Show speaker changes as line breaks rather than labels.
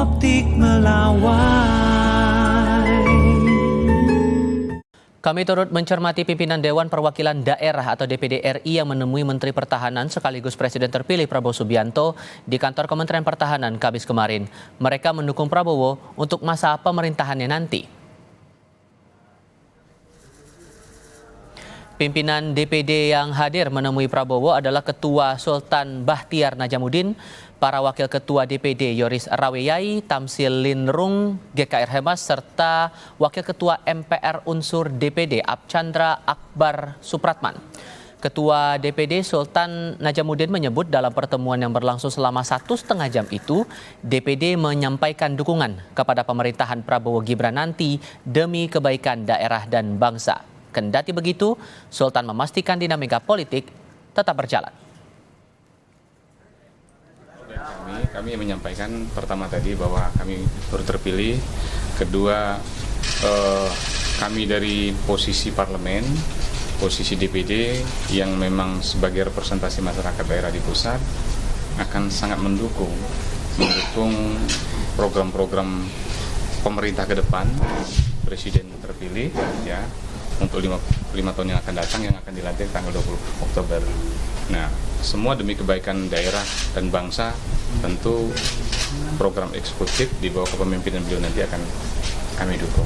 Optik Melawai.
Kami turut mencermati pimpinan Dewan Perwakilan Daerah atau DPD RI yang menemui Menteri Pertahanan sekaligus Presiden terpilih Prabowo Subianto di kantor Kementerian Pertahanan Kamis kemarin. Mereka mendukung Prabowo untuk masa pemerintahannya nanti. Pimpinan DPD yang hadir menemui Prabowo adalah Ketua Sultan Bahtiar Najamuddin, para Wakil Ketua DPD Yoris Raweyai, Tamsil Linrung, GKR Hemas, serta Wakil Ketua MPR Unsur DPD Abchandra Akbar Supratman. Ketua DPD Sultan Najamuddin menyebut dalam pertemuan yang berlangsung selama 1,5 jam itu, DPD menyampaikan dukungan kepada pemerintahan Prabowo Gibran nanti demi kebaikan daerah dan bangsa. Kendati begitu, Sultan memastikan dinamika politik tetap berjalan.
Kami menyampaikan pertama tadi bahwa kami baru terpilih, kedua kami dari posisi parlemen, posisi DPD yang memang sebagai representasi masyarakat daerah di pusat akan sangat mendukung program-program pemerintah ke depan, Presiden terpilih ya untuk 5 tahun yang akan datang yang akan dilantik tanggal 20 Oktober. Nah, semua demi kebaikan daerah dan bangsa, tentu program eksekutif di bawah kepemimpinan beliau nanti akan kami dukung.